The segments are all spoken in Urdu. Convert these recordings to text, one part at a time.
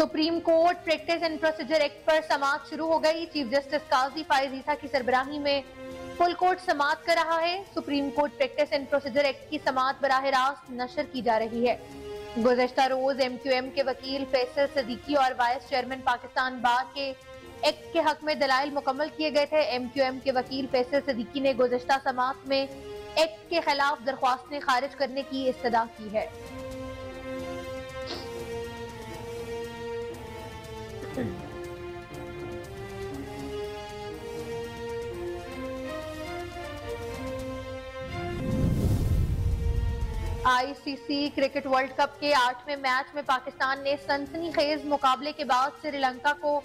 Supreme court practice and procedure act پر سماعت شروع ہو گئی۔ چیف جسٹس قاضی فائز عیسیٰ کی سربراہی میں فل کورٹ سماعت کر رہا ہے۔ Supreme court practice and procedure act کی سماعت براہ راست نشر کی جا رہی ہے۔ گزشتہ روز ایم کیو ایم کے وکیل فیصل صدیقی اور وائس چیئرمین پاکستان بار کے ایکٹ کے حق میں دلائل مکمل کیے گئے تھے۔ ایم کیو ایم کے وکیل فیصل صدیقی نے گزشتہ سماعت میں ایکٹ کے خلاف درخواستیں خارج کرنے کی استدعا کی ہے۔ آئی سی سی کرکٹ ورلڈ کپ کے 8ویں میچ میں پاکستان نے سنسنی خیز مقابلے کے بعد سری لنکا کو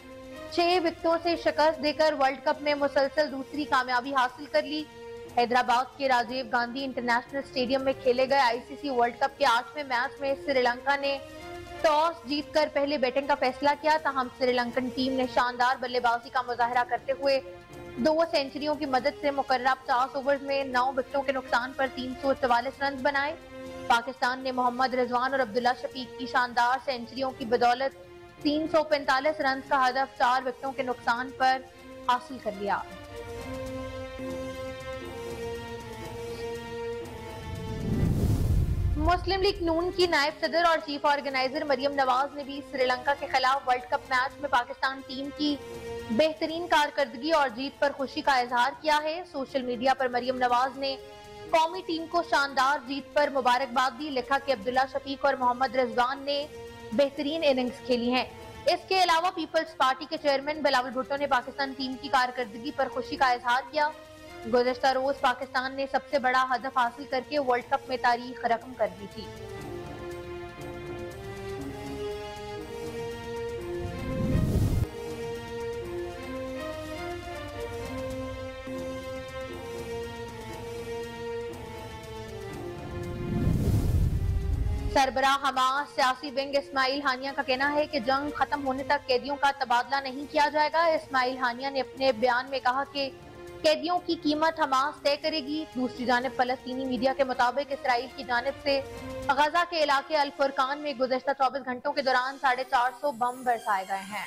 6 وکٹوں سے شکست دے کر ورلڈ کپ میں مسلسل دوسری کامیابی حاصل کر لی۔ حیدرآباد کے راجیو گاندھی انٹرنیشنل اسٹیڈیم میں کھیلے گئے آئی سی سی ورلڈ کپ کے 8ویں میچ میں سری لنکا نے ٹاس جیت کر پہلے بیٹنگ کا فیصلہ کیا، تاہم سری لنکن ٹیم نے شاندار بلے بازی کا مظاہرہ کرتے ہوئے 2 سینچریوں کی مدد سے مقررہ 50 اوورز میں 9 وکٹوں کے نقصان پر 344 رنز بنائے۔ پاکستان نے محمد رضوان اور عبداللہ شفیق کی شاندار سینچریوں کی بدولت 345 رنز کا ہدف 4 وکٹوں کے نقصان پر حاصل کر لیا۔ مسلم لیگ نون کی نائب صدر اور چیف آرگنائزر مریم نواز نے بھی سری لنکا کے خلاف ورلڈ کپ میچ میں پاکستان ٹیم کی بہترین کارکردگی اور جیت پر خوشی کا اظہار کیا ہے۔ سوشل میڈیا پر مریم نواز نے قومی ٹیم کو شاندار جیت پر مبارکباد دی، لکھا کہ عبداللہ شفیق اور محمد رضوان نے بہترین اننگز کھیلی ہیں۔ اس کے علاوہ پیپلز پارٹی کے چیئرمین بلاول بھٹو نے پاکستان ٹیم کی کارکردگی پر خوشی کا اظہار کیا۔ گزشتہ روز پاکستان نے سب سے بڑا ہدف حاصل کر کے ورلڈ کپ میں تاریخ رقم کر دی تھی۔ سربراہ حماس سیاسی ونگ اسماعیل ہانیہ کا کہنا ہے کہ جنگ ختم ہونے تک قیدیوں کا تبادلہ نہیں کیا جائے گا۔ اسماعیل ہانیہ نے اپنے بیان میں کہا کہ قیدیوں کی قیمت حماس طے کرے گی۔ دوسری جانب فلسطینی میڈیا کے مطابق اسرائیل کی جانب سے غزہ کے علاقے الفرقان میں گزشتہ 24 گھنٹوں کے دوران 450 بم برسائے گئے ہیں۔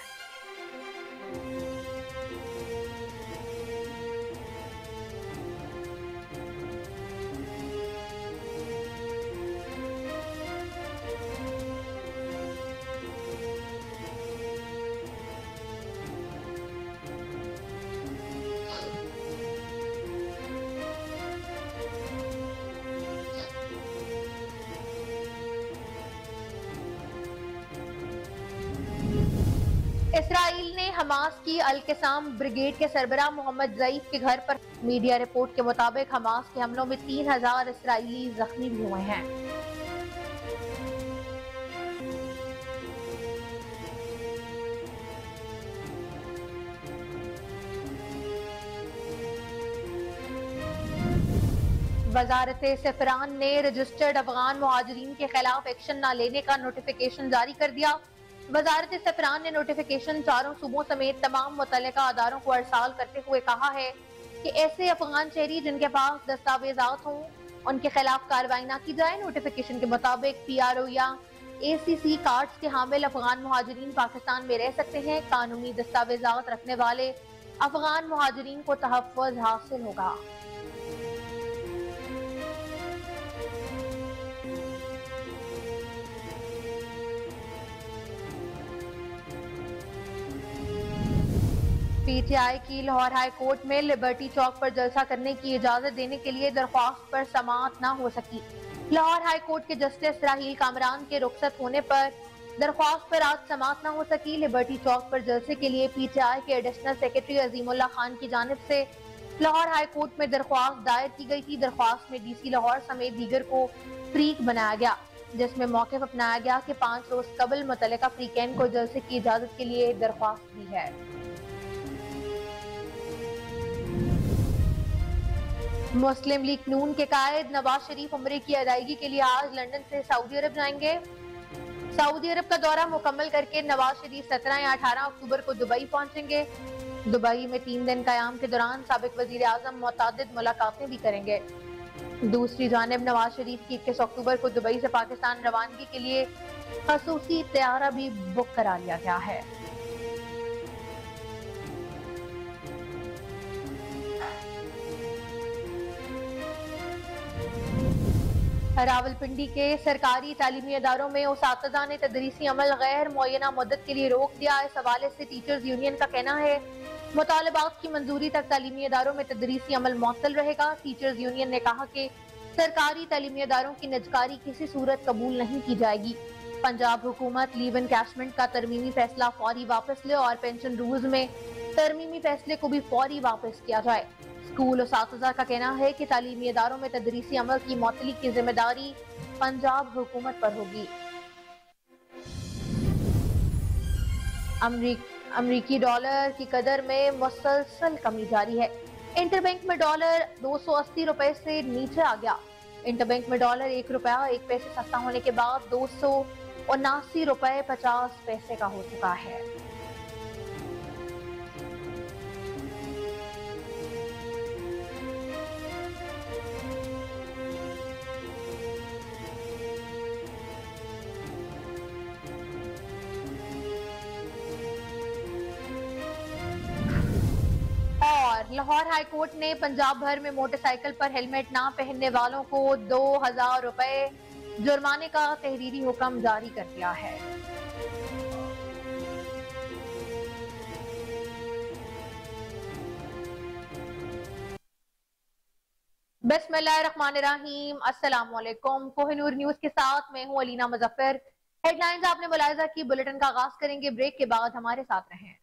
اسرائیل نے حماس کی القسام بریگیڈ کے سربراہ محمد ضعیف کے گھر پر میڈیا رپورٹ کے مطابق حماس کے حملوں میں 3000 اسرائیلی زخمی بھی ہوئے ہیں۔ وزارت سفران نے رجسٹرڈ افغان مہاجرین کے خلاف ایکشن نہ لینے کا نوٹیفیکیشن جاری کر دیا۔ وزارت سفران نے نوٹیفیکیشن 4 صوبوں سمیت تمام متعلقہ اداروں کو ارسال کرتے ہوئے کہا ہے کہ ایسے افغان شہری جن کے پاس دستاویزات ہوں ان کے خلاف کارروائی نہ کی جائے۔ نوٹیفیکیشن کے مطابق پی آر او یا اے سی سی کارڈز کے حامل افغان مہاجرین پاکستان میں رہ سکتے ہیں۔ قانونی دستاویزات رکھنے والے افغان مہاجرین کو تحفظ حاصل ہوگا۔ پی ٹی آئی کی لاہور ہائی کورٹ میں لبرٹی چوک پر جلسہ کرنے کی اجازت دینے کے لیے درخواست پر سماعت نہ ہو سکی۔ لاہور ہائی کورٹ کے جسٹس راحیل کامران کے رخصت ہونے پر درخواست پر آج سماعت نہ ہو سکی۔ لبرٹی چوک پر جلسے کے لیے پی ٹی آئی کے ایڈیشنل سیکرٹری عظیم اللہ خان کی جانب سے لاہور ہائی کورٹ میں درخواست دائر کی گئی تھی۔ درخواست میں ڈی سی لاہور سمیت دیگر کو فریق بنایا گیا، جس میں موقف اپنایا گیا کہ 5 روز قبل متعلقہ فریقین کو جلسے کی اجازت کے لیے درخواست دی ہے۔ مسلم لیگ نون کے قائد نواز شریف عمرے کی ادائیگی کے لیے آج لندن سے سعودی عرب جائیں گے۔ سعودی عرب کا دورہ مکمل کر کے نواز شریف 17 یا 18 اکتوبر کو دبئی پہنچیں گے۔ دبئی میں 3 دن قیام کے دوران سابق وزیر اعظم متعدد ملاقاتیں بھی کریں گے۔ دوسری جانب نواز شریف کی 21 اکتوبر کو دبئی سے پاکستان روانگی کے لیے خصوصی طیارہ بھی بک کرا لیا گیا ہے۔ راولپنڈی کے سرکاری تعلیمی اداروں میں اساتذہ نے تدریسی عمل غیر معینہ مدت کے لیے روک دیا۔ اس حوالے سے ٹیچرز یونین کا کہنا ہے مطالبات کی منظوری تک تعلیمی اداروں میں تدریسی عمل معطل رہے گا۔ ٹیچرز یونین نے کہا کہ سرکاری تعلیمی اداروں کی نجکاری کسی صورت قبول نہیں کی جائے گی۔ پنجاب حکومت لیو انکیشمنٹ کا ترمیمی فیصلہ فوری واپس لے اور پینشن رولز میں ترمیمی فیصلے کو بھی فوری واپس کیا جائے۔ اسکول اساتذہ کا کہنا ہے کہ تعلیمی اداروں میں تدریسی عمل کی معطلی کی ذمہ داری پنجاب حکومت پر ہوگی۔ امریکی ڈالر کی قدر میں مسلسل کمی جاری ہے۔ انٹر بینک میں ڈالر 280 روپے سے نیچے آ گیا۔ انٹر بینک میں ڈالر 1 روپیہ 1 پیسے سستا ہونے کے بعد 279 روپے 50 پیسے کا ہو چکا ہے۔ لاہور ہائی کورٹ نے پنجاب بھر میں موٹر سائیکل پر ہیلمٹ نہ پہننے والوں کو 2000 روپے جرمانے کا تحریری حکم جاری کر دیا ہے۔ بسم اللہ الرحمن الرحیم، السلام علیکم۔ کوہ نور نیوز کے ساتھ میں ہوں علینا مظفر۔ ہیڈ لائنز آپ نے ملاحظہ کی، بلیٹن کا آغاز کریں گے، بریک کے بعد ہمارے ساتھ رہیں۔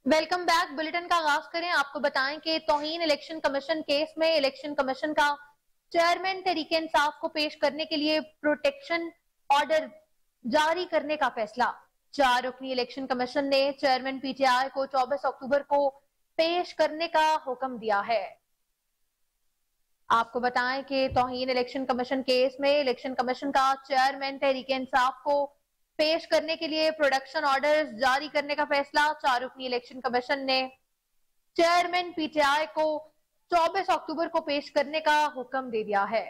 Welcome back. بلیٹن کا آغاز کریں، آپ کو بتائیں کہ توہین الیکشن کمیشن کیس میں الیکشن کمیشن کا چیئرمین تحریک انصاف کو پیش کرنے کے لیے پروٹیکشن آرڈر جاری کرنے کا فیصلہ۔ 4 رکنی الیکشن کمیشن نے چیئرمین پی ٹی آئی کو 24 اکتوبر کو پیش کرنے کا حکم دیا ہے۔ آپ کو بتائیں کہ توہین الیکشن کمیشن کیس میں الیکشن کمیشن کا چیئرمین تحریک انصاف کو پیش کرنے کے لیے پروڈکشن آرڈرز جاری کرنے کا فیصلہ 4 رکنی الیکشن کمیشن نے چیئرمین پی ٹی آئی کو 24 اکتوبر کو پیش کرنے کا حکم دے دیا ہے۔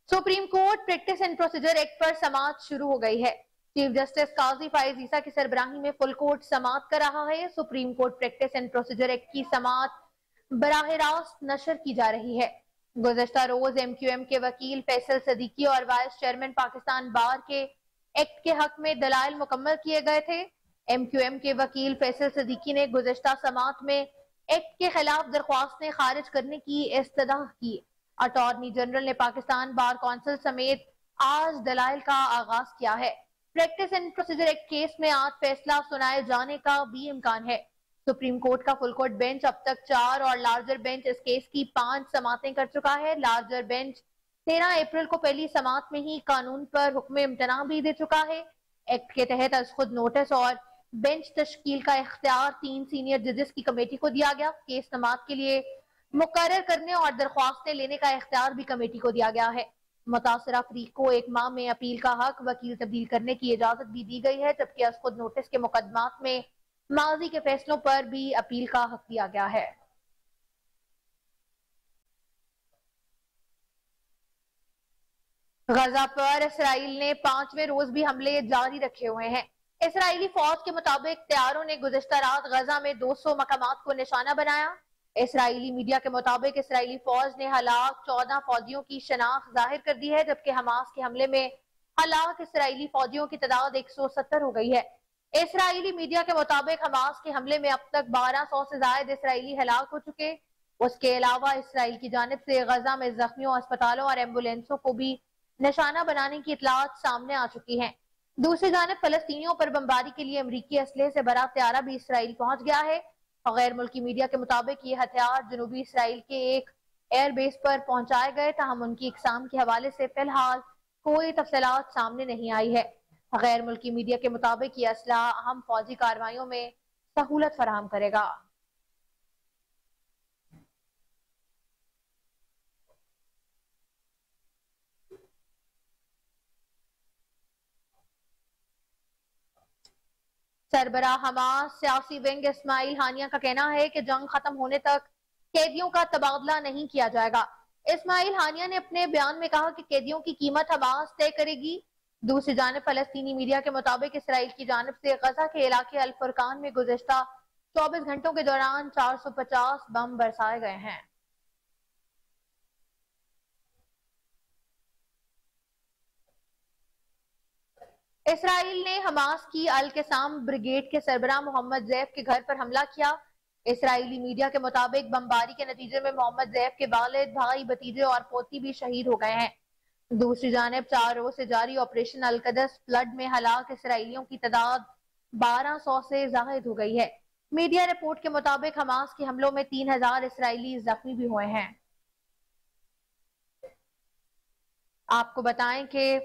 Supreme court practice and procedure act پر سماعت شروع ہو گئی ہے۔ چیف جسٹس قاضی فائز عیسیٰ کی سربراہی میں فل کورٹ سماعت کر رہا ہے۔ Supreme court practice and procedure act کی سماعت براہ راست نشر کی جا رہی ہے۔ گزشتہ روز ایم کیو ایم کے وکیل فیصل صدیقی اور وائس چیئرمین پاکستان بار کے ایکٹ کے حق میں دلائل مکمل کیے گئے تھے۔ ایم کیو ایم کے وکیل فیصل صدیقی نے گزشتہ سماعت میں ایکٹ کے خلاف درخواستیں خارج کرنے کی استدعا کی۔ اٹارنی جنرل نے پاکستان بار کونسل سمیت آج دلائل کا آغاز کیا ہے۔ Practice and procedure act case میں آج فیصلہ سنائے جانے کا بھی امکان ہے۔ سپریم کورٹ کا فل کورٹ بینچ اب تک 4 اور لارجر بینچ اس کیس کی 5 سماعتیں کر چکا ہے۔ لارجر بینچ 13 اپریل کو پہلی سماعت میں ہی قانون پر حکم امتناع بھی دے چکا ہے۔ ایکٹ کے تحت از خود نوٹس اور بینچ تشکیل کا اختیار 3 سینئر ججز کی کمیٹی کو دیا گیا۔ کیس سماعت کے لیے مقرر کرنے اور درخواستیں لینے کا اختیار بھی کمیٹی کو دیا گیا ہے۔ متاثرہ فریق کو 1 ماہ میں اپیل کا حق، وکیل تبدیل کرنے کی اجازت بھی دی گئی ہے، جبکہ از خود نوٹس کے مقدمات میں ماضی کے فیصلوں پر بھی اپیل کا حق دیا گیا ہے۔ غزہ پر اسرائیل نے 5ویں روز بھی حملے جاری رکھے ہوئے ہیں۔ اسرائیلی فوج کے مطابق طیاروں نے گزشتہ رات غزہ میں 200 مقامات کو نشانہ بنایا۔ اسرائیلی میڈیا کے مطابق اسرائیلی فوج نے ہلاک 14 فوجیوں کی شناخت ظاہر کر دی ہے، جبکہ حماس کے حملے میں ہلاک اسرائیلی فوجیوں کی تعداد 170 ہو گئی ہے۔ اسرائیلی میڈیا کے مطابق حماس کے حملے میں اب تک 1200 سے زائد اسرائیلی ہلاک ہو چکے۔ اس کے علاوہ اسرائیل کی جانب سے غزہ میں زخمیوں، اسپتالوں اور ایمبولینسوں کو بھی نشانہ بنانے کی اطلاعات سامنے آ چکی ہیں۔ دوسری جانب فلسطینیوں پر بمباری کے لیے امریکی اسلحے سے بھرا طیارہ بھی اسرائیل پہنچ گیا ہے۔ غیر ملکی میڈیا کے مطابق یہ ہتھیار جنوبی اسرائیل کے ایک ایئر بیس پر پہنچائے گئے، تاہم ان کی اقسام کے حوالے سے فی الحال کوئی تفصیلات سامنے نہیں آئی ہے۔ غیر ملکی میڈیا کے مطابق یہ اسلحہ اہم فوجی کارروائیوں میں سہولت فراہم کرے گا۔ سربراہ حماس سیاسی ونگ اسماعیل ہانیہ کا کہنا ہے کہ جنگ ختم ہونے تک قیدیوں کا تبادلہ نہیں کیا جائے گا۔ اسماعیل ہانیہ نے اپنے بیان میں کہا کہ قیدیوں کی قیمت حماس طے کرے گی۔ دوسری جانب فلسطینی میڈیا کے مطابق اسرائیل کی جانب سے غزہ کے علاقے الفرقان میں گزشتہ 24 گھنٹوں کے دوران 450 بم برسائے گئے ہیں۔ اسرائیل نے حماس کی القسام بریگیڈ کے سربراہ محمد زیف کے گھر پر حملہ کیا۔ اسرائیلی میڈیا کے مطابق بمباری کے نتیجے میں محمد زیف کے والد، بھائی، بھتیجے اور پوتی بھی شہید ہو گئے ہیں۔ دوسری جانب 4 روز سے جاری آپریشن القدس فلڈ میں ہلاک اسرائیلیوں کی تعداد 1200 سے زائد ہو گئی ہے۔ میڈیا رپورٹ کے مطابق حماس کے حملوں میں 3000 اسرائیلی زخمی بھی ہوئے ہیں۔ آپ کو بتائیں کہ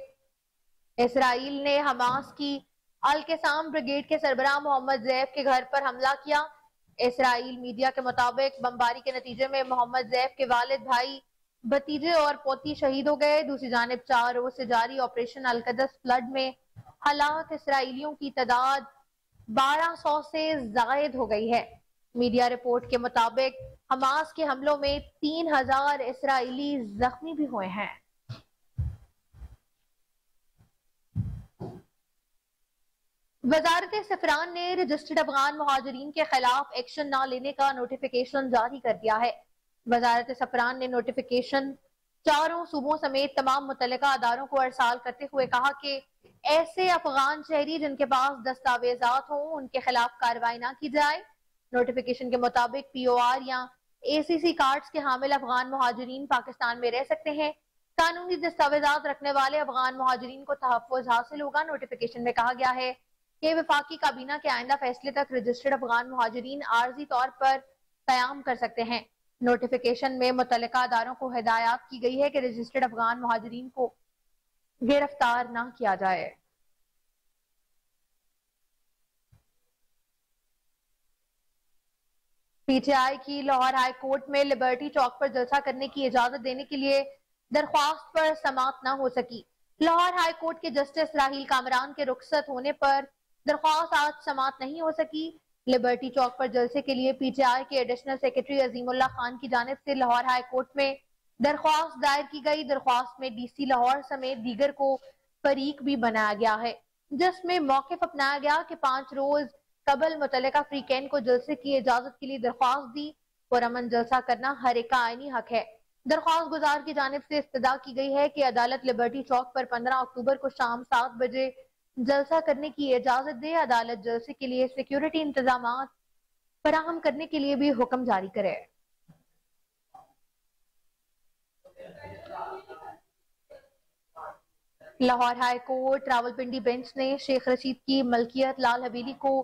اسرائیل نے حماس کی القسام بریگیڈ کے سربراہ محمد زیف کے گھر پر حملہ کیا۔ اسرائیل میڈیا کے مطابق بمباری کے نتیجے میں محمد زیف کے والد، بھائی، بھتیجے اور پوتی شہید ہو گئے۔ دوسری جانب 4 روز سے جاری آپریشن القدس فلڈ میں ہلاک اسرائیلیوں کی تعداد 1200 سے زائد ہو گئی ہے۔ میڈیا رپورٹ کے مطابق حماس کے حملوں میں 3000 اسرائیلی زخمی بھی ہوئے ہیں۔ وزارت سفران نے رجسٹرڈ افغان مہاجرین کے خلاف ایکشن نہ لینے کا نوٹیفیکیشن جاری کر دیا ہے۔ وزارت سفران نے نوٹیفیکیشن 4 صوبوں سمیت تمام متعلقہ اداروں کو ارسال کرتے ہوئے کہا کہ ایسے افغان شہری جن کے پاس دستاویزات ہوں ان کے خلاف کارروائی نہ کی جائے۔ نوٹیفیکیشن کے مطابق POR یا ACC کارڈز کے حامل افغان مہاجرین پاکستان میں رہ سکتے ہیں۔ قانونی دستاویزات رکھنے والے افغان مہاجرین کو تحفظ حاصل ہوگا۔ نوٹیفیکیشن میں کہا گیا ہے کہ وفاقی کابینہ کے آئندہ فیصلے تک رجسٹرڈ افغان مہاجرین عارضی طور پر قیام کر سکتے ہیں۔ نوٹیفیکیشن میں متعلقہ اداروں کو ہدایات کی گئی ہے کہ رجسٹرڈ افغان مہاجرین کو گرفتار نہ کیا جائے۔ PTI کی لاہور ہائی کورٹ میں لبرٹی چوک پر جلسہ کرنے کی اجازت دینے کے لیے درخواست پر سماعت نہ ہو سکی۔ لاہور ہائی کورٹ کے جسٹس راہیل کامران کے رخصت ہونے پر درخواست آج سماعت نہیں ہو سکی۔ لبرٹی چوک پر جلسے کے لیے PTI کے ایڈیشنل سیکرٹری عظیم اللہ خان کی جانب سے لاہور ہائی کورٹ میں درخواست دائر کی گئی۔ درخواست میں DC لاہور سمیت دیگر کو فریق بھی بنایا گیا ہے، جس میں موقف اپنایا گیا کہ 5 روز قبل متعلقہ فریقین کو جلسے کی اجازت کے لیے درخواست دی۔ پرامن جلسہ کرنا ہر ایک کا آئینی حق ہے۔ درخواست گزار کی جانب سے استدعا کی گئی ہے کہ عدالت لبرٹی چوک پر 15 اکتوبر کو شام 7 بجے جلسہ کرنے کی اجازت دے۔ عدالت جلسے کے لیے سیکیورٹی انتظامات فراہم کرنے کے لیے بھی حکم جاری کرے۔ Lahore high court Rawalpindi bench نے شیخ رشید کی ملکیت لال حویلی کو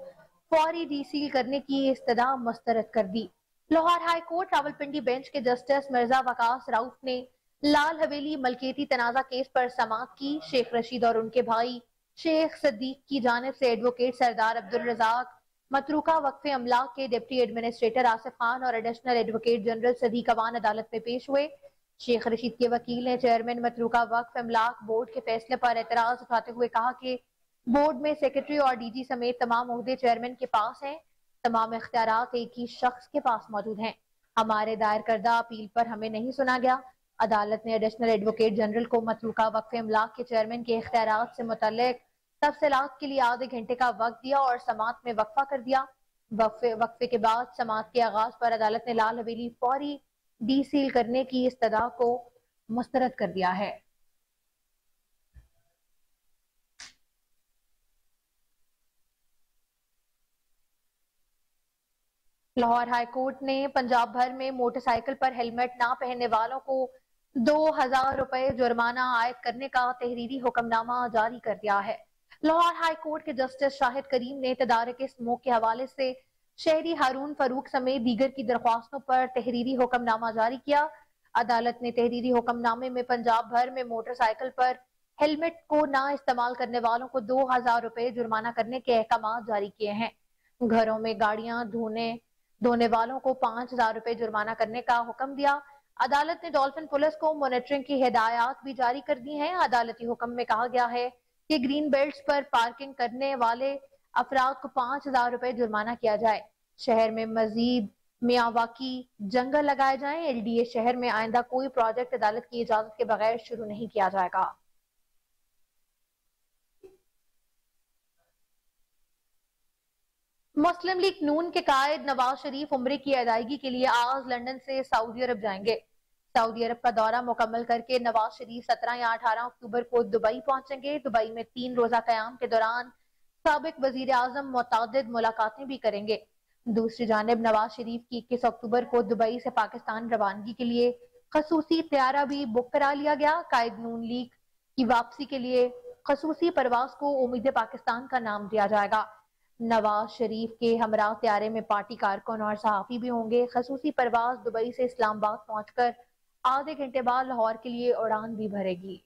فوری ڈی سیل کرنے کی استدعا مسترد کر دی۔ Lahore high court Rawalpindi bench کے جسٹس مرزا وقاص راؤف نے لال حویلی ملکیتی تنازع کیس پر سماعت کی۔ شیخ رشید اور ان کے بھائی شیخ صدیق کی جانب سے ایڈوکیٹ سردار عبدالرزاق، متروکہ وقف املاک کے ڈپٹی ایڈمنسٹریٹر آصف خان اور ایڈیشنل ایڈوکیٹ جنرل صدیق اوان عدالت میں پیش ہوئے۔ شیخ رشید کے وکیل نے چیئرمین متروکہ وقف املاک بورڈ کے فیصلے پر اعتراض اٹھاتے ہوئے کہا کہ بورڈ میں سیکرٹری اور DG سمیت تمام عہدے چیئرمین کے پاس ہیں، تمام اختیارات ایک ہی شخص کے پاس موجود ہیں۔ ہمارے دائر کردہ اپیل پر ہمیں نہیں سنا گیا۔ عدالت نے ایڈیشنل ایڈوکیٹ جنرل کو متروکہ وقف املاک کے چیئرمین کے اختیارات سے متعلق تفصیلات کے لیے آدھے گھنٹے کا وقت دیا اور سماعت میں وقفہ کر دیا۔ وقفے کے بعد سماعت کے آغاز پر عدالت نے لال حویلی فوری ڈی سیل کرنے کی استدعا کو مسترد کر دیا ہے۔ لاہور ہائی کورٹ نے پنجاب بھر میں موٹر سائیکل پر ہیلمٹ نہ پہننے والوں کو 2000 روپے جرمانہ عائد کرنے کا تحریری حکم نامہ جاری کر دیا ہے۔ لاہور ہائی کورٹ کے جسٹس شاہد کریم نے تدارک اسموک کے حوالے سے شہری ہارون فاروق سمیت دیگر کی درخواستوں پر تحریری حکم نامہ جاری کیا۔ عدالت نے تحریری حکم نامے میں پنجاب بھر میں موٹر سائیکل پر ہیلمٹ کو نہ استعمال کرنے والوں کو 2000 روپے جرمانہ کرنے کے احکامات جاری کیے ہیں۔ گھروں میں گاڑیاں دھونے والوں کو 5000 روپے جرمانہ کرنے کا حکم دیا۔ عدالت نے ڈولفن پولیس کو مانیٹرنگ کی ہدایات بھی جاری کر دی ہیں۔ عدالتی حکم میں کہا گیا ہے کہ گرین بیلٹس پر پارکنگ کرنے والے افراد کو 5000 روپے جرمانہ کیا جائے۔ شہر میں مزید میاواکی جنگل لگائے جائیں۔ ایل ڈی اے شہر میں آئندہ کوئی پروجیکٹ عدالت کی اجازت کے بغیر شروع نہیں کیا جائے گا۔ مسلم لیگ نون کے قائد نواز شریف عمرے کی ادائیگی کے لیے آج لندن سے سعودی عرب جائیں گے۔ سعودی عرب کا دورہ مکمل کر کے نواز شریف 17 یا 18 اکتوبر کو دبئی پہنچیں گے۔ دبئی میں 3 روزہ قیام کے دوران سابق وزیر اعظم متعدد ملاقاتیں بھی کریں گے۔ دوسری جانب نواز شریف کی 21 اکتوبر کو دبئی سے پاکستان روانگی کے لیے خصوصی طیارہ بھی بک کرا لیا گیا۔ قائد نون لیگ کی واپسی کے لیے خصوصی پرواز کو امید پاکستان کا نام دیا جائے گا۔ نواز شریف کے ہمراہ طیارے میں پارٹی کارکن اور صحافی بھی ہوں گے۔ خصوصی پرواز دبئی سے اسلام آباد پہنچ کر آدھے گھنٹے بعد لاہور کے لیے اڑان بھی بھرے گی۔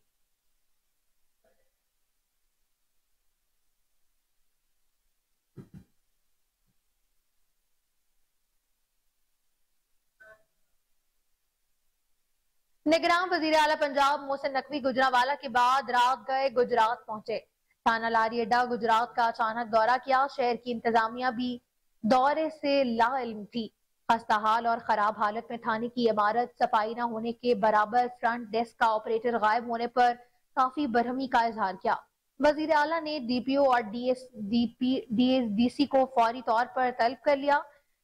نگراں وزیر اعلیٰ پنجاب محسن نقوی گجرانوالہ کے بعد رات گئے گجرات پہنچے۔ تھانہ لاری اڈا گجرات کا اچانک دورہ کیا۔ شہر کی انتظامیہ بھی دورے سے لا علم تھی۔ خستہ حال اور خراب حالت میں تھانے کی عمارت صفائی نہ ہونے کے برابر فرنٹ ڈیسک کا آپریٹر غائب ہونے پر کافی برہمی کا اظہار کیا۔ وزیر اعلیٰ نے ڈی پی او اور ڈی سی کو فوری طور پر طلب کر لیا۔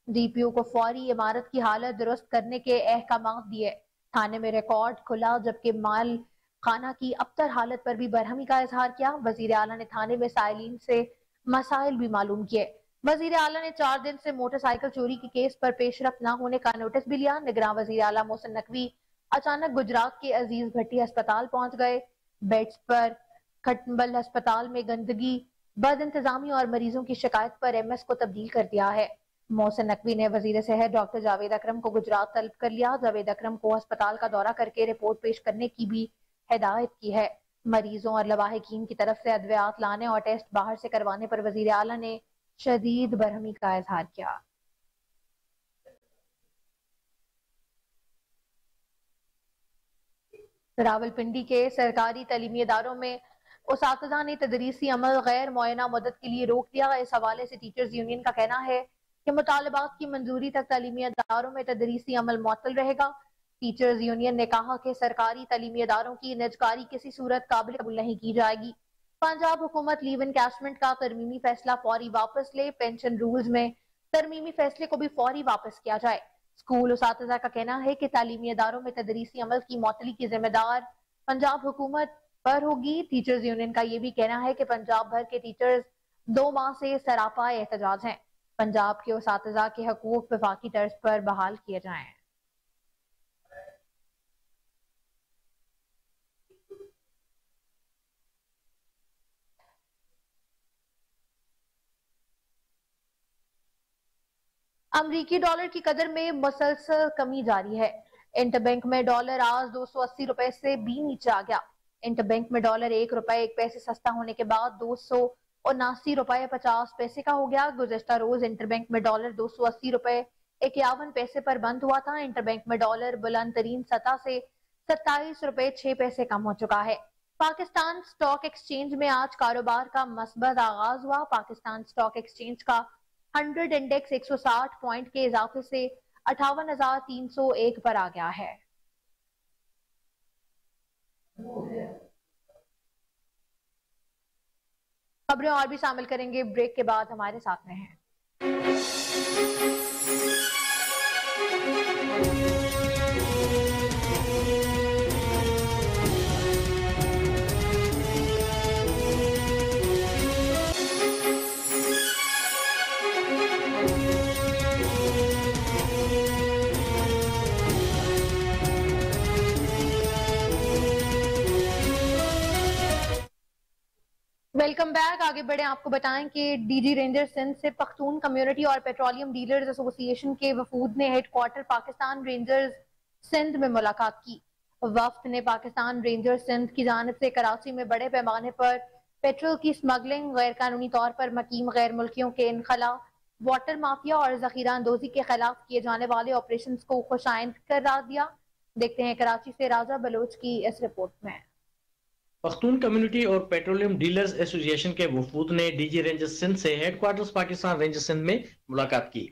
ڈی پی او کو فوری عمارت کی حالت درست کرنے کے احکامات دیے۔ تھانے میں ریکارڈ کھلا جبکہ مال خانہ کی ابتر حالت پر بھی برہمی کا اظہار کیا۔ وزیر اعلیٰ نے تھانے میں سائلین سے مسائل بھی معلوم کیے۔ وزیر اعلیٰ نے 4 دن سے موٹر سائیکل چوری کے کیس پر پیش رفت نہ ہونے کا نوٹس بھی لیا۔ نگراں وزیر اعلیٰ محسن نقوی اچانک گجرات کے عزیز بھٹی ہسپتال پہنچ گئے۔ بیڈز پر کھٹمبل ہسپتال میں گندگی، بد انتظامی اور مریضوں کی شکایت پر ایم ایس کو تبدیل کر دیا ہے۔ محسن نقوی نے وزیر صحت ڈاکٹر جاوید اکرم کو گجرات طلب کر لیا۔ جاوید اکرم کو ہسپتال کا دورہ کر کے رپورٹ پیش کرنے کی بھی ہدایت کی ہے۔ مریضوں اور لواحقین کی طرف سے ادویات لانے اور ٹیسٹ باہر سے کروانے پر وزیر اعلیٰ نے شدید برہمی کا اظہار کیا۔ راولپنڈی کے سرکاری تعلیمی اداروں میں اساتذہ نے تدریسی عمل غیر معینہ مدت کے لیے روک دیا۔ اس حوالے سے ٹیچرز یونین کا کہنا ہے کہ مطالبات کی منظوری تک تعلیمی اداروں میں تدریسی عمل معطل رہے گا۔ ٹیچرز یونین نے کہا کہ سرکاری تعلیمی اداروں کی نجکاری کسی صورت قابل قبول نہیں کی جائے گی۔ پنجاب حکومت لیو انکیشمنٹ کا ترمیمی فیصلہ فوری واپس لے۔ پینشن رولز میں ترمیمی فیصلے کو بھی فوری واپس کیا جائے۔ اسکول اساتذہ کا کہنا ہے کہ تعلیمی اداروں میں تدریسی عمل کی معطلی کی ذمہ دار پنجاب حکومت پر ہوگی۔ ٹیچرز یونین کا یہ بھی کہنا ہے کہ پنجاب بھر کے ٹیچرز 2 ماہ سے سراپا احتجاج ہیں۔ پنجاب کے اساتذہ کے حقوق وفاقی طرز پر بحال کیے جائیں۔ امریکی ڈالر کی قدر میں مسلسل کمی جاری ہے۔ انٹر بینک میں ڈالر آج 280 روپے سے بھی نیچے آ گیا۔ انٹر بینک میں ڈالر 1 روپے 1 پیسے سستا ہونے کے بعد 279 روپے 50 پیسے کا ہو گیا۔ گزشتہ روز انٹر بینک میں ڈالر 280 روپے 51 پیسے پر بند ہوا تھا۔ انٹر بینک میں ڈالر بلند ترین سطح سے 27 روپے 6 پیسے کم ہو چکا ہے۔ پاکستان سٹاک ایکسچینج میں آج کاروبار کا مثبت آغاز ہوا۔ پاکستان سٹاک ایکسچینج کا 100 انڈیکس 160 پوائنٹ کے اضافے سے 58,301 پر آ گیا ہے۔ خبریں اور بھی شامل کریں گے، بریک کے بعد ہمارے ساتھ رہیں۔ Welcome back. آگے بڑھیں، آپ کو بتائیں کہ ڈی جی رینجر سندھ سے پختون کمیونٹی اور پیٹرولیم ڈیلرز ایسوسی ایشن کے وفود نے headquarter Pakistan rangers Sindh میں ملاقات کی۔ وفد نے پاکستان رینجر سندھ کی جانب سے کراچی میں بڑے پیمانے پر پیٹرول کی سمگلنگ، غیر قانونی طور پر مقیم غیر ملکیوں کے انخلا، واٹر مافیا اور ذخیرہ اندوزی کے خلاف کیے جانے والے آپریشنز کو خوش آئند قرار دیا۔ دیکھتے ہیں کراچی سے راجہ بلوچ کی اس رپورٹ میں۔ پختون کمیونٹی اور پیٹرولیم ڈیلرز ایسوسی ایشن کے وفود نے ڈی جی رینجر سندھ سے headquarters Pakistan ranger Sindh میں ملاقات کی۔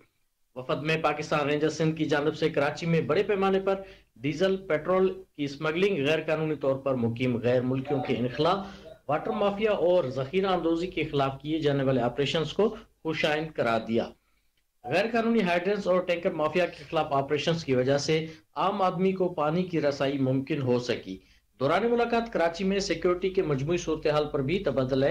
وفد میں پاکستان رینجر سندھ کی جانب سے کراچی میں بڑے پیمانے پر ڈیزل پیٹرول کی سمگلنگ، غیر قانونی طور پر مقیم غیر ملکیوں کے انخلا، واٹر مافیا اور ذخیرہ اندوزی کے خلاف کیے جانے والے آپریشنز کو خوش آئند قرار دیا۔ غیر قانونی ہائیڈرنس اور ٹینکر مافیا کے خلاف آپریشنز کی وجہ سے عام آدمی کو پانی کی رسائی ممکن ہو سکی۔ دوران ملاقات کراچی میں سیکیورٹی کے مجموعی صورتحال پر بھی تبادلہ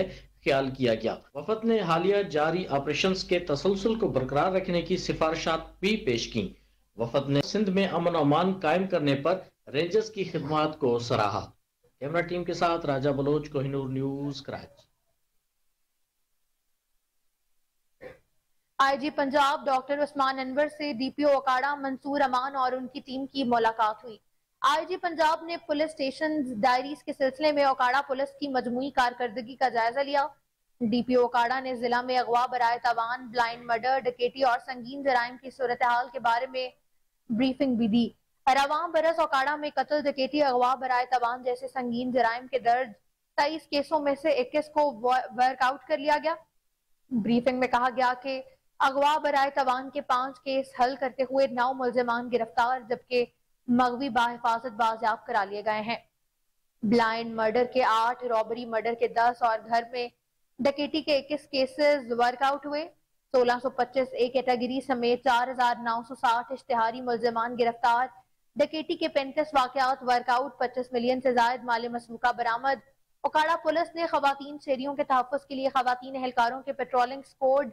خیال کیا گیا۔ وفد نے حالیہ جاری آپریشنز کے تسلسل کو برقرار رکھنے کی سفارشات بھی پیش کیں۔ وفد نے سندھ میں امن و امان قائم کرنے پر رینجرز کی خدمات کو سراہا۔ کیمرہ ٹیم کے ساتھ راجہ بلوچ، کوہ نور نیوز، کراچی۔ آئی جی پنجاب ڈاکٹر عثمان انور سے ڈی پی او اکاڑا منصور امان اور ان کی ٹیم کی ملاقات ہوئی۔ آئی جی پنجاب نے پولیس اسٹیشن ڈائریز کے سلسلے میں اکاڑا پولیس کی مجموعی کارکردگی کا جائزہ لیا۔ ڈی پی او اکاڑا نے ضلع میں اغوا برائے تاوان، بلائنڈ مرڈر، ڈکیتی اور سنگین جرائم کی صورتحال کے بارے میں بریفنگ بھی دی۔ رواں برس اکاڑا میں قتل، ڈکیتی، اغوا برائے تاوان جیسے سنگین جرائم کے درج 23 کیسوں میں سے 21 کو ورک آؤٹ کر لیا گیا۔ بریفنگ میں کہا گیا کہ اغوا برائے تاوان کے 5 کیس حل کرتے ہوئے 9 ملزمان گرفتار، جبکہ مغوی بحفاظت بازیاب کرا لیے گئے ہیں۔ بلائنڈ مرڈر کے 8، رابری مرڈر کے 10 اور گھر میں ڈکیتی کے 21 کیسز ورک آؤٹ ہوئے۔ 1625 اے کیٹیگری سمیت 4960 اشتہاری ملزمان گرفتار، ڈکیتی کے 35 واقعات ورک آؤٹ، 25 ملین سے زائد مال مسروقہ برآمد۔ اکاڑا پولیس نے خواتین شہریوں کے تحفظ کے لیے خواتین اہلکاروں کے پیٹرولنگ اسکواڈ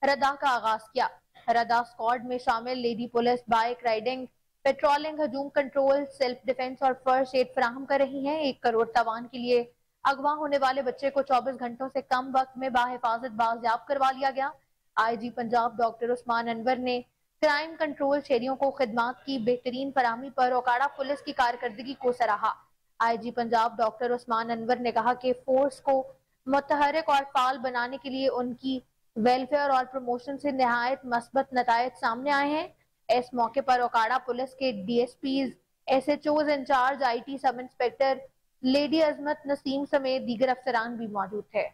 ردا کا آغاز کیا۔ ردا اسکواڈ میں شامل lady police bike riding, patrolling, ہجوم کنٹرول، سیلف ڈیفنس اور فرسٹ ایڈ فراہم کر رہی ہیں۔ 1 کروڑ تاوان کے لیے اغوا ہونے والے بچے کو 24 گھنٹوں سے کم وقت میں بحفاظت بازیاب کروا لیا گیا۔ آئی جی پنجاب ڈاکٹر عثمان انور نے کرائم کنٹرول شہریوں کو خدمات کی بہترین فراہمی پر اکاڑا پولیس کی کارکردگی کو سراہا۔ آئی جی پنجاب ڈاکٹر عثمان انور نے کہا کہ فورس کو متحرک اور فعال بنانے کے لیے ان کی ویلفیئر اور پروموشن سے نہایت مثبت نتائج سامنے آئے ہیں۔ اس موقع پر اکاڑا پولیس کے D S Ps, S H Os incharge, I T sub inspector lady Azmat Naseem سمیت دیگر افسران بھی موجود تھے۔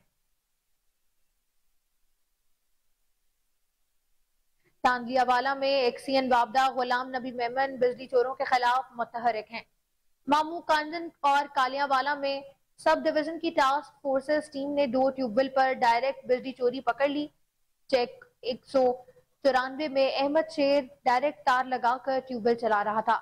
تاندلیہ والا میں ایکسین وابدہ غلام نبی میمن بجلی چوروں کے خلاف متحرک ہیں۔ مامو کانجن اور کالیاں والا میں سب ڈویژن کی ٹاسک فورسز ٹیم نے 2 ٹیوب ویل پر ڈائریکٹ بجلی چوری پکڑ لی۔ چیک 194 میں احمد شیر ڈائریکٹ تار لگا کر ٹیوب ویل چلا رہا تھا۔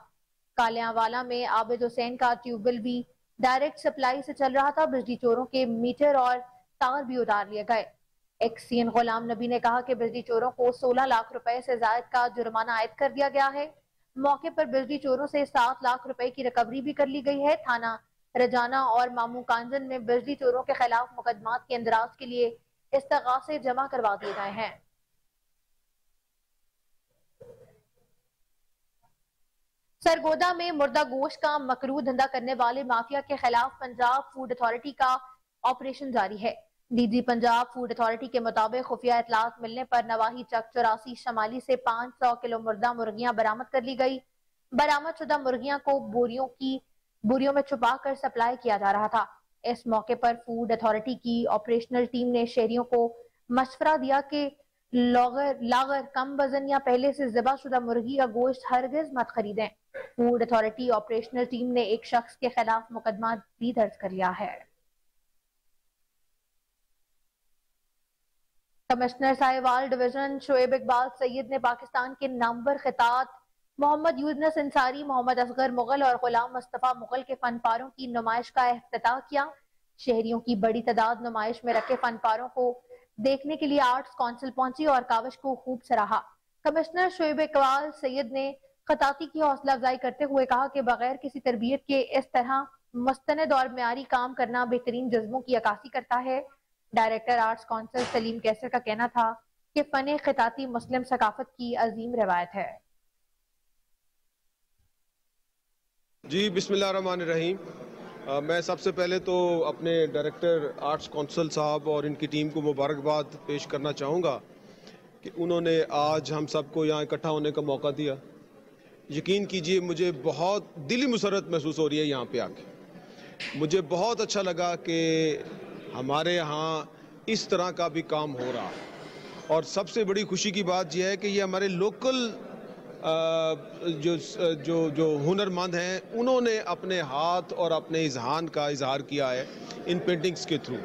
کالیاں والا میں عابد حسین کا ٹیوب ویل بھی ڈائریکٹ سپلائی سے چل رہا تھا۔ بجلی چوروں کے میٹر اور تار بھی اتار لیے گئے۔ ایکسین غلام نبی نے کہا کہ بجلی چوروں کو 16 لاکھ روپے سے زائد کا جرمانہ عائد کر دیا گیا ہے۔ موقع پر بجلی چوروں سے 7 لاکھ روپے کی ریکوری بھی کر لی گئی ہے۔ تھانہ رجانہ اور مامو کانجن میں بجلی چوروں کے خلاف مقدمات کے اندراج کے لیے استغاثے جمع کروا دیے گئے ہیں۔ سرگودا میں مردہ گوشت کا مکروہ دھندہ کرنے والے مافیا کے خلاف پنجاب فوڈ اتھارٹی کا آپریشن جاری ہے۔ D G Punjab food authority کے مطابق خفیہ اطلاعات ملنے پر نواحی چک 84 شمالی سے 500 کلو مردہ مرغیاں برآمد کر لی گئی۔ برآمد شدہ مرغیاں کو بوریوں میں چھپا کر سپلائی کیا جا رہا تھا۔ اس موقع پر فوڈ اتھارٹی کی آپریشنل ٹیم نے شہریوں کو مشورہ دیا کہ لاغر، کم وزن یا پہلے سے ذبح شدہ مرغی کا گوشت ہرگز مت خریدیں۔ فوڈ اتھارٹی آپریشنل ٹیم نے ایک شخص کے خلاف مقدمہ بھی درج کر لیا ہے۔ کمشنر ساہیوال ڈویژن شعیب اقبال سید نے پاکستان کے نامور خطاط محمد یونس انصاری، محمد اصغر مغل اور غلام مصطفیٰ مغل کے فن پاروں کی نمائش کا افتتاح کیا۔ شہریوں کی بڑی تعداد نمائش میں رکھے فن پاروں کو دیکھنے کے لیے آرٹس کونسل پہنچی اور کاوش کو خوب سراہا۔ کمشنر شعیب اقبال سید نے خطاطی کی حوصلہ افزائی کرتے ہوئے کہا کہ بغیر کسی تربیت کے اس طرح مستند اور معیاری کام کرنا بہترین جذبوں کی عکاسی کرتا ہے۔ ڈائریکٹر آرٹس کونسل سلیم کیسر کا کہنا تھا کہ فن خطاطی مسلم ثقافت کی عظیم روایت ہے۔ جی بسم اللہ الرحمن الرحیم. میں سب سے پہلے تو اپنے ڈائریکٹر آرٹس کونسل صاحب اور ان کی ٹیم کو مبارکباد پیش کرنا چاہوں گا کہ انہوں نے آج ہم سب کو یہاں اکٹھا ہونے کا موقع دیا. یقین کیجئے مجھے بہت دلی مسرت محسوس ہو رہی ہے یہاں پہ آ کے. مجھے بہت اچھا لگا کہ ہمارے ہاں اس طرح کا بھی کام ہو رہا. اور سب سے بڑی خوشی کی بات یہ ہے کہ یہ ہمارے لوکل جو ہنرمند ہیں انہوں نے اپنے ہاتھ اور اپنے اذہان کا اظہار کیا ہے ان پینٹنگز کے تھرو.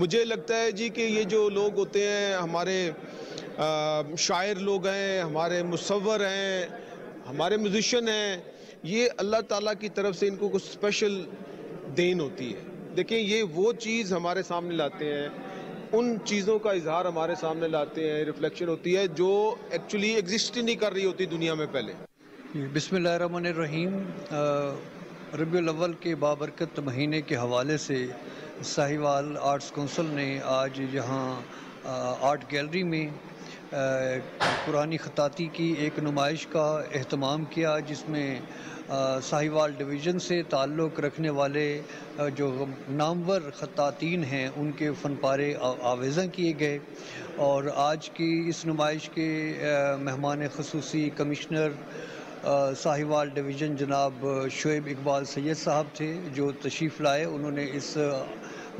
مجھے لگتا ہے جی کہ یہ جو لوگ ہوتے ہیں ہمارے شاعر لوگ ہیں, ہمارے مصور ہیں, ہمارے میوزیشین ہیں, یہ اللہ تعالیٰ کی طرف سے ان کو کچھ اسپیشل دین ہوتی ہے. دیکھیں یہ وہ چیز ہمارے سامنے لاتے ہیں, ان چیزوں کا اظہار ہمارے سامنے لاتے ہیں, ریفلیکشن ہوتی ہے جو ایکچولی ایگزسٹ ہی نہیں کر رہی ہوتی دنیا میں پہلے. بسم اللہ الرحمن الرحیم. ربیع الاول کے بابرکت مہینے کے حوالے سے ساہیوال آرٹس کونسل نے آج یہاں آرٹ گیلری میں قرآنی خطاطی کی ایک نمائش کا اہتمام کیا, جس میں ساہیوال ڈویژن سے تعلق رکھنے والے جو نامور خطاطین ہیں ان کے فن پارے آویزاں کیے گئے. اور آج کی اس نمائش کے مہمان خصوصی کمشنر ساہیوال ڈویژن جناب شعیب اقبال سید صاحب تھے, جو تشریف لائے. انہوں نے اس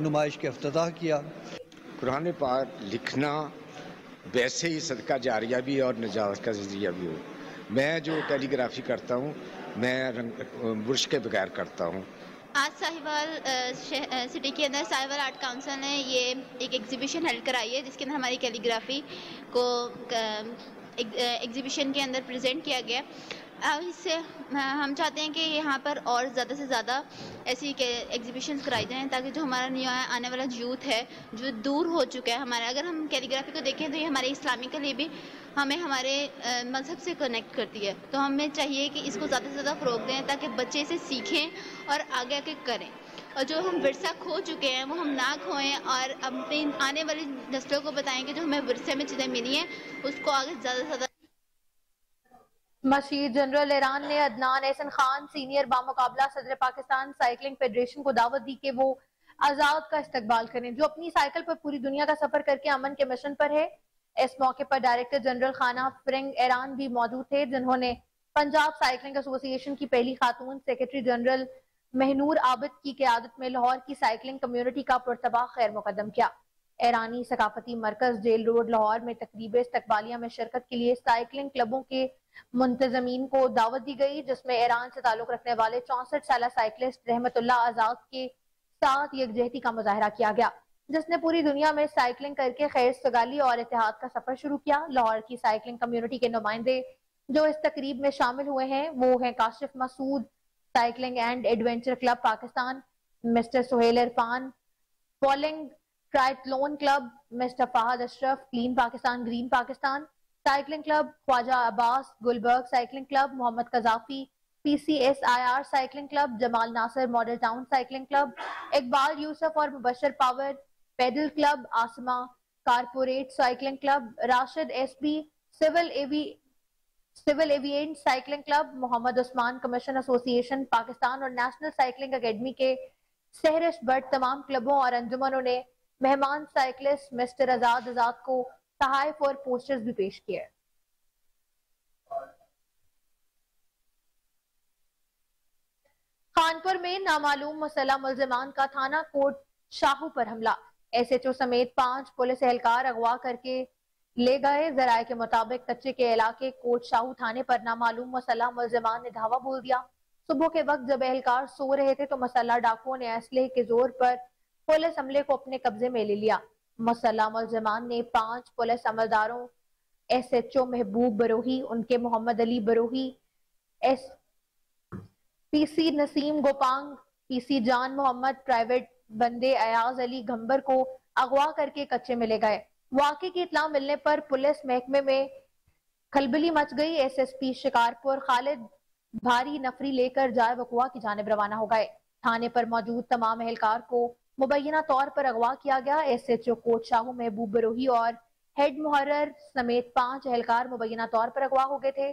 نمائش کے افتتاح کیا. قرآن پاک لکھنا ویسے ہی صدقہ جاریہ بھی اور نجات کا ذریعہ بھی ہو. میں جو کیلی گرافی کرتا ہوں میں برش کے بغیر کرتا ہوں. آج ساہیوال سٹی کے اندر ساہیوال آرٹ کاؤنسل نے یہ ایک ایگزیبیشن ہیلڈ کرائی ہے, جس کے اندر ہماری کیلی گرافی کو ایگزیبیشن کے اندر پریزنٹ کیا گیا. اس سے ہم چاہتے ہیں کہ یہاں پر اور زیادہ سے زیادہ ایسی ایگزیبیشنز کرائی جائیں, تاکہ جو ہمارا نیو آنے والا یوتھ ہے جو دور ہو چکا ہے ہمارا, اگر ہم کیلی گرافی کو دیکھیں تو یہ ہمارے اسلامی کے لیے بھی ہمیں ہمارے مذہب سے کنیکٹ کرتی ہے. تو ہمیں چاہیے کہ اس کو زیادہ سے زیادہ فروغ دیں تاکہ بچے اسے سیکھیں اور آگے آگے کریں, اور جو ہم ورثہ کھو چکے ہیں وہ ہم نہ کھوئیں, اور اپنی آنے والی نسلوں کو بتائیں کہ جو ہمیں ورثے میں چیزیں ملی ہیں اس کو آگے زیادہ سے زیادہ. مشیر جنرل ایران نے عدنان احسن خان سینئر بامقابلہ صدر پاکستان سائیکلنگ فیڈریشن کو دعوت دی کہ وہ آزاد کا استقبال کریں, جو اپنی سائیکل پر پوری دنیا کا سفر کر کے امن کے مشن پر ہے. اس موقع پر ڈائریکٹر جنرل خانہ فرنگ ایران بھی موجود تھے, جنہوں نے پنجاب سائیکلنگ ایسوسی ایشن کی پہلی خاتون سیکرٹری جنرل مہنور عابد کی قیادت میں لاہور کی سائیکلنگ کمیونٹی کا پرتباہ خیر مقدم کیا. ایرانی ثقافتی مرکز جیل روڈ لاہور میں تقریب استقبالیہ میں شرکت کے لیے سائیکلنگ کلبوں کے منتظمین کو دعوت دی گئی, جس میں ایران سے تعلق رکھنے والے 64 سالہ سائیکلسٹ رحمت اللہ آزاد کے ساتھ یکجہتی کا مظاہرہ کیا گیا, جس نے پوری دنیا میں سائیکلنگ کر کے خیر سگالی اور اتحاد کا سفر شروع کیا. لاہور کی سائیکلنگ کمیونٹی کے نمائندے جو اس تقریب میں شامل ہوئے ہیں وہ ہیں Kashif Masood cycling and adventure club Pakistan, mister Sohail Irfan falling triathlon club, mister Fahad Ashraf clean Pakistan green Pakistan cycling club, Khawaja Abbas Gulberg cycling club, Muhammad Qazafi P C S I R cycling club, Jamal Nasir model town cycling club, Iqbal Yousuf اور Mubashir power pedal club, Asma corporate cycling club, Rashid S B civil ایویئنٹ cycling club, Muhammad Usman commission association Pakistan اور نیشنل سائیکلنگ اکیڈمی کے سہرش بٹ. تمام کلبوں اور انجمنوں نے مہمان سائیکلسٹ مسٹر آزاد کو تحائف اور پوسٹرز بھی پیش کیے. خانپور میں نامعلوم مسلح ملزمان کا تھانہ کوٹ شاہو پر حملہ, ایس ایچ او سمیت 5 پولیس اہلکار اغوا کر کے لے گئے. ذرائع کے مطابق کچے کے علاقے کوٹ شاہو تھانے پر نامعلوم مسلح ملزمان نے دھاوا بول دیا. صبح کے وقت جب اہلکار سو رہے تھے تو مسلح ڈاکوؤں نے اسلحے کے زور پر پولیس عملے کو اپنے قبضے میں لے لیا. مسلح ملزمان نے 5 پولیس عملداروں ایس ایچ او محبوب بروہی, ان کے محمد علی بروہی, ایس پی سی نسیم گوپانگ, پی سی جان محمد, پرائیویٹ بندے ایاز علی گھمبر کو اغوا کر کے کچے میں لے گئے. واقعے کی اطلاع ملنے پر پولیس محکمے میں کھلبلی مچ گئی. ایس ایس پی شکارپور خالد بھاری نفری لے کر جائے وقوع کی جانب روانہ ہو گئے. تھانے پر موجود تمام اہلکار کو مبینہ طور پر اغوا کیا گیا. ایس ایچ او کوٹ شاہو محبوب بروہی اور ہیڈ محرر سمیت 5 اہلکار مبینہ طور پر اغوا ہو گئے تھے.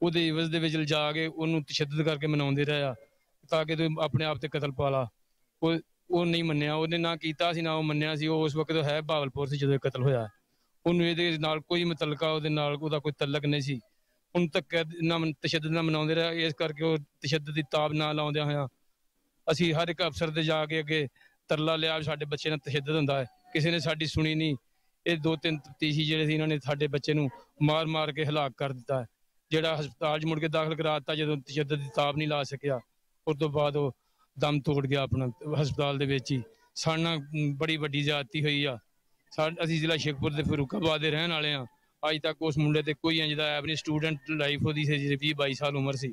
ਉਹਦੇ ਇਵਜ਼ ਦੇ ਵਿੱਚ ਲਿਜਾ ਕੇ ਉਹਨੂੰ ਤਸ਼ੱਦਦ ਕਰਕੇ ਮਨਾਉਂਦੇ ਰਿਹਾ ਤਾਂ ਕਿ ਤੂੰ ਆਪਣੇ ਆਪ ਤੇ ਕਤਲ ਪਾ ਲਾ। ਉਹ ਨਹੀਂ ਮੰਨਿਆ, ਉਹਨੇ ਨਾ ਕੀਤਾ ਸੀ ਨਾ ਉਹ ਮੰਨਿਆ ਸੀ। ਉਹ ਉਸ ਵਕਤ ਹੈ ਭਾਵਲਪੁਰ ਸੀ ਜਦੋਂ ਕਤਲ ਹੋਇਆ। ਉਹਨੂੰ ਇਹਦੇ ਨਾਲ ਕੋਈ ਮੁਤਲਕਾ ਉਹਦੇ ਨਾਲ ਉਹਦਾ ਕੋਈ ਤਲਕ ਨਹੀਂ ਸੀ। ਉਹਨੂੰ ਤੱਕ ਨਾ ਤਸ਼ੱਦਦ ਨਾਲ ਮਨਾਉਂਦੇ ਰਿਹਾ। ਇਸ ਕਰਕੇ ਉਹ ਤਸ਼ੱਦਦ ਦੀ ਤਾਬ ਨਾ ਲਾਉਂਦਿਆਂ ਹੋਇਆ ਅਸੀਂ ਹਰ ਇੱਕ ਅਫਸਰ ਦੇ ਜਾ ਕੇ ਅੱਗੇ ਤਰਲਾ ਲਿਆ, ਸਾਡੇ ਬੱਚੇ ਨਾਲ ਤਸ਼ੱਦਦ ਹੁੰਦਾ ਹੈ। ਕਿਸੇ ਨੇ ਸਾਡੀ ਸੁਣੀ ਨਹੀਂ। ਇਹ 2-3 ਤਫਤੀਸ਼ੀ ਜਿਹੜੇ ਸੀ ਇਹਨਾਂ ਨੇ ਸਾਡੇ ਬੱਚੇ ਨੂੰ ਮਾਰ ਕੇ ਹਲਾਕ ਕਰ ਦਿੱਤਾ ਹੈ। ਜਿਹੜਾ ਹਸਪਤਾਲ 'ਚ ਮੁੜ ਕੇ ਦਾਖਲ ਕਰਾ ਦਿੱਤਾ ਜਦੋਂ ਤਸ਼ੱਦਦ ਦੀ ਤਾਬ ਨਹੀਂ ਲਾ ਸਕਿਆ। ਉਸ ਤੋਂ ਬਾਅਦ ਉਹ ਦਮ ਤੋੜ ਗਿਆ ਆਪਣਾ ਹਸਪਤਾਲ ਦੇ ਵਿੱਚ ਹੀ। ਸਾਡੇ ਨਾਲ ਬੜੀ ਵੱਡੀ ਜ਼ਿਆਦਤੀ ਹੋਈ ਆ। ਅਸੀਂ ਜ਼ਿਲ੍ਹਾ ਸ਼ੇਖਪੁਰ ਦੇ ਫਰੂਖਾਬਾਦ ਦੇ ਰਹਿਣ ਵਾਲੇ ਹਾਂ। ਅੱਜ ਤੱਕ ਉਸ ਮੁੰਡੇ ਤੇ ਕੋਈ ਇੰਜ ਦਾ ਐਬ ਨਹੀਂ। ਸਟੂਡੈਂਟ ਲਾਈਫ ਉਹਦੀ ਸੀ, 20-22 ਸਾਲ ਉਮਰ ਸੀ।